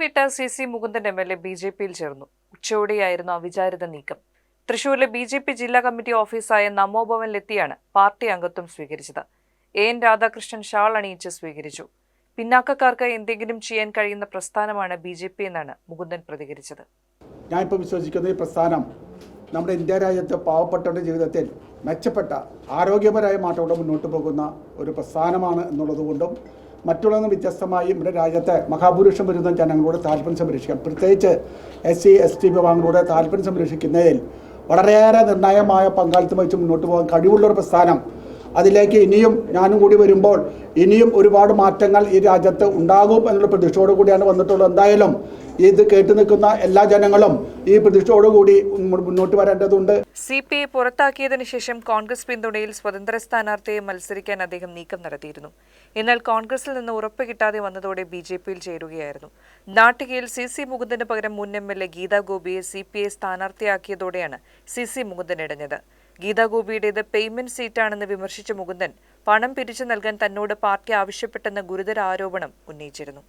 വിട്ട C Mukundan MLA BJP-യിൽ ചേർന്നു. ഉച്ചയോടെയായിരുന്നു അവിചാരിത നീക്കം. തൃശൂരിലെ BJP ജില്ലാ കമ്മിറ്റി ഓഫീസായ നമോഭവനിലെത്തിയാണ് പാർട്ടി അംഗത്വം സ്വീകരിച്ചത്. AN രാധാകൃഷ്ണൻ ഷാൾ അണിയിച്ച് സ്വീകരിച്ചു. പിന്നാക്കക്കാർക്ക് എന്തെങ്കിലും ചെയ്യാൻ കഴിയുന്ന പ്രസ്ഥാനമാണ് BJP എന്നാണ് മുകുന്ദൻ പ്രതികരിച്ചത്. ഞാനിപ്പോൾ വിശ്വസിക്കുന്ന ഈ പ്രസ്ഥാനം നമ്മുടെ ഇന്ത്യ രാജ്യത്തെ പാവപ്പെട്ടവരുടെ ജീവിതത്തിൽ മെച്ചപ്പെട്ട ആരോഗ്യപരമായ മാറ്റത്തോടെ മുന്നോട്ട് പോകുന്ന ഒരു പ്രസ്ഥാനമാണ് എന്നുള്ളതുകൊണ്ടും മറ്റുള്ളതിന് വ്യത്യസ്തമായി ഇവിടെ രാജ്യത്തെ മഹാഭൂരിപക്ഷം വരുന്ന ജനങ്ങളുടെ താല്പര്യം സംരക്ഷിക്കാം, പ്രത്യേകിച്ച് SC ST വിഭാഗങ്ങളുടെ താല്പര്യം സംരക്ഷിക്കുന്നതിൽ വളരെയേറെ നിർണായകമായ പങ്കാളിത്തം വഹിച്ച് മുന്നോട്ട് പോകാൻ കഴിവുള്ളൊരു പ്രസ്ഥാനം. അതിലേക്ക് ഇനിയും ഞാനും കൂടി വരുമ്പോൾ ഇനിയും ഒരുപാട് മാറ്റങ്ങൾ ഈ രാജ്യത്ത് ഉണ്ടാകും എന്നുള്ള പ്രതീക്ഷയോടു കൂടിയാണ് വന്നിട്ടുള്ളത്. എന്തായാലും ഇത് കേട്ടു നിൽക്കുന്ന എല്ലാ ജനങ്ങളും ഈ പ്രതീക്ഷയോടുകൂടി മുന്നോട്ട് വരേണ്ടതുണ്ട്. CPI പുറത്താക്കിയതിനു ശേഷം കോൺഗ്രസ് പിന്തുണയിൽ സ്വതന്ത്ര സ്ഥാനാർത്ഥിയെ മത്സരിക്കാൻ അദ്ദേഹം നീക്കം നടത്തിയിരുന്നു. എന്നാൽ കോൺഗ്രസിൽ നിന്ന് ഉറപ്പ് കിട്ടാതെ വന്നതോടെ BJP-യിൽ ചേരുകയായിരുന്നു. നാട്ടികയിൽ CC മുകുന്ദന് പകരം മുൻ MLA ഗീതാ ഗോപിയെ CPI സ്ഥാനാർത്ഥിയാക്കിയതോടെയാണ് CC മുകുന്ദൻ ഇടഞ്ഞത്. ഗീതാ ഗോപിയുടേത് പേയ്മെന്റ് സീറ്റാണെന്ന് വിമർശിച്ച മുകുന്ദൻ പണം പിരിച്ചു നൽകാൻ തന്നോട് പാർട്ടി ആവശ്യപ്പെട്ടെന്ന ഗുരുതര ആരോപണം ഉന്നയിച്ചിരുന്നു.